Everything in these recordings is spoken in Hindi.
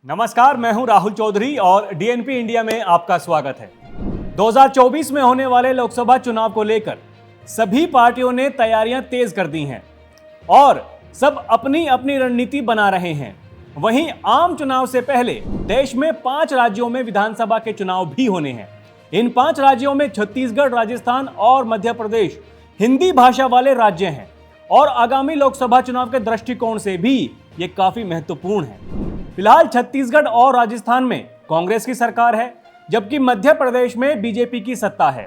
नमस्कार, मैं हूं राहुल चौधरी और डीएनपी इंडिया में आपका स्वागत है। 2024 में होने वाले लोकसभा चुनाव को लेकर सभी पार्टियों ने तैयारियां तेज कर दी हैं और सब अपनी अपनी रणनीति बना रहे हैं। वहीं आम चुनाव से पहले देश में 5 राज्यों में विधानसभा के चुनाव भी होने हैं। इन 5 राज्यों में छत्तीसगढ़, राजस्थान और मध्य प्रदेश हिंदी भाषा वाले राज्य हैं और आगामी लोकसभा चुनाव के दृष्टिकोण से भी ये काफी महत्वपूर्ण है। फिलहाल छत्तीसगढ़ और राजस्थान में कांग्रेस की सरकार है, जबकि मध्य प्रदेश में बीजेपी की सत्ता है।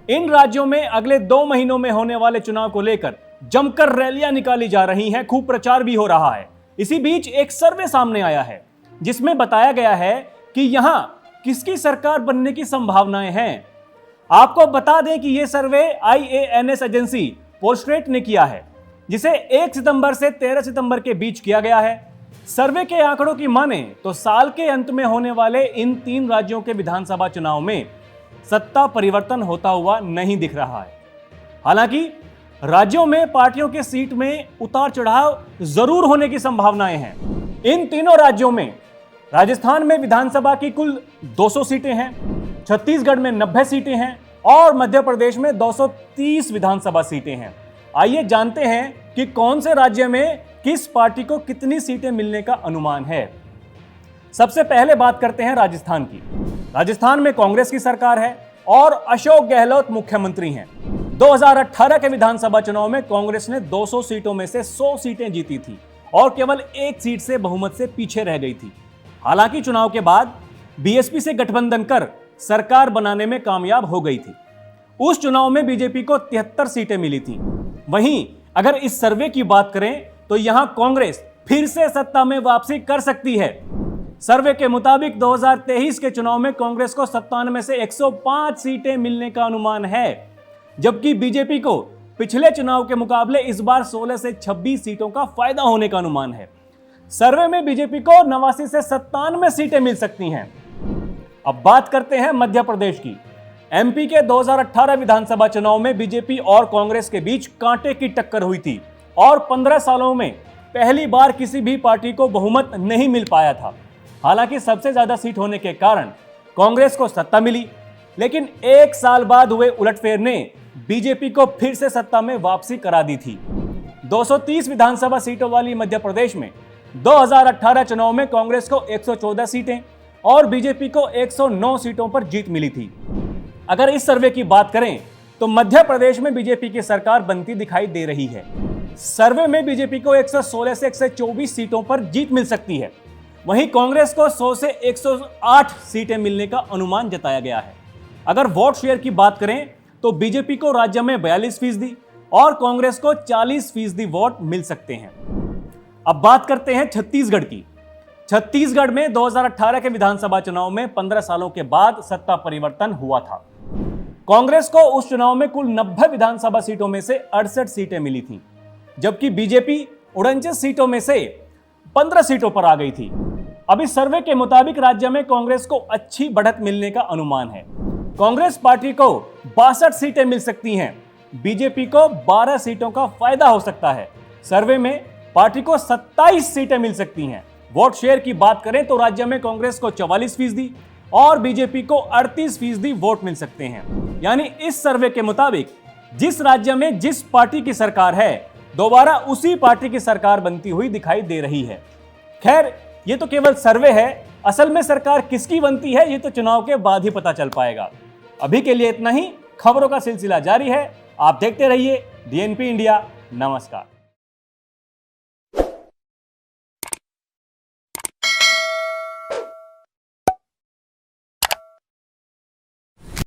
इन राज्यों में अगले 2 महीनों में होने वाले चुनाव को लेकर जमकर रैलियां निकाली जा रही हैं, खूब प्रचार भी हो रहा है। इसी बीच एक सर्वे सामने आया है जिसमें बताया गया है कि यहां किसकी सरकार बनने की संभावनाएं हैं। आपको बता दें कि यह सर्वे IANS एजेंसी पोलस्ट्रेट ने किया है, जिसे 1 सितंबर से 13 सितंबर के बीच किया गया है। सर्वे के आंकड़ों की माने तो साल के अंत में होने वाले इन 3 राज्यों के विधानसभा चुनाव में सत्ता परिवर्तन होता हुआ नहीं दिख रहा है। हालांकि राज्यों में पार्टियों के सीट में उतार चढ़ाव जरूर होने की संभावनाएं हैं। इन तीनों राज्यों में राजस्थान में विधानसभा की कुल 200 सीटें हैं, छत्तीसगढ़ में 90 सीटें हैं और मध्य प्रदेश में 230 विधानसभा सीटें हैं। आइए जानते हैं कि कौन से राज्य में किस पार्टी को कितनी सीटें मिलने का अनुमान है। सबसे पहले बात करते हैं राजस्थान की। राजस्थान में कांग्रेस की सरकार है और अशोक गहलोत मुख्यमंत्री हैं। 2018 के विधानसभा चुनाव में कांग्रेस ने 200 सीटों में से 100 सीटें जीती थी और केवल 1 सीट से बहुमत से पीछे रह गई थी। हालांकि चुनाव के बाद बीएसपी से गठबंधन कर सरकार बनाने में कामयाब हो गई थी। उस चुनाव में बीजेपी को 73 सीटें मिली थी। वहीं अगर इस सर्वे की बात करें तो यहां कांग्रेस फिर से सत्ता में वापसी कर सकती है। सर्वे के मुताबिक 2023 के चुनाव में कांग्रेस को 97 में से 105 सीटें मिलने का अनुमान है, जबकि बीजेपी को पिछले चुनाव के मुकाबले इस बार 16 से 26 सीटों का फायदा होने का अनुमान है। सर्वे में बीजेपी को 89 से 97 सीटें मिल सकती हैं। अब बात करते हैं मध्य प्रदेश की। एमपी के 2018 विधानसभा चुनाव में बीजेपी और कांग्रेस के बीच कांटे की टक्कर हुई थी और 15 सालों में पहली बार किसी भी पार्टी को बहुमत नहीं मिल पाया था। हालांकि सबसे ज्यादा सीट होने के कारण कांग्रेस को सत्ता मिली, लेकिन 1 साल बाद हुए उलटफेर ने बीजेपी को फिर से सत्ता में वापसी करा दी थी। 230 विधानसभा सीटों वाली मध्य प्रदेश में 2018 चुनाव में कांग्रेस को 114 सीटें और बीजेपी को 109 सीटों पर जीत मिली थी। अगर इस सर्वे की बात करें तो मध्य प्रदेश में बीजेपी की सरकार बनती दिखाई दे रही है। सर्वे में बीजेपी को 116 से 124 सीटों पर जीत मिल सकती है। वहीं कांग्रेस को 100 से 108 सीटें मिलने का अनुमान जताया गया है। अगर वोट शेयर की बात करें तो बीजेपी को राज्य में 42% और कांग्रेस को 40% वोट मिल सकते हैं। अब बात करते हैं छत्तीसगढ़ की। छत्तीसगढ़ में 2018 के विधानसभा चुनाव में 15 सालों के बाद सत्ता परिवर्तन हुआ था। कांग्रेस को उस चुनाव में कुल 90 विधानसभा सीटों में से 68 सीटें मिली थीं, जबकि बीजेपी 49 सीटों में से 15 सीटों पर आ गई थी। अब इस सर्वे के मुताबिक राज्य में कांग्रेस को अच्छी बढ़त मिलने का अनुमान है। कांग्रेस पार्टी को 62 सीटें मिल सकती हैं, बीजेपी को 12 सीटों का फायदा हो सकता है। सर्वे में पार्टी को 27 सीटें मिल सकती हैं। वोट शेयर की बात करें तो राज्य में कांग्रेस को 44% और बीजेपी को 38% वोट मिल सकते हैं। यानी इस सर्वे के मुताबिक जिस राज्य में जिस पार्टी की सरकार है, दोबारा उसी पार्टी की सरकार बनती हुई दिखाई दे रही है। खैर, ये तो केवल सर्वे है। असल में सरकार किसकी बनती है ये तो चुनाव के बाद ही पता चल पाएगा। अभी के लिए इतना ही। खबरों का सिलसिला जारी है। आप देखते रहिए डीएनपी इंडिया। नमस्कार।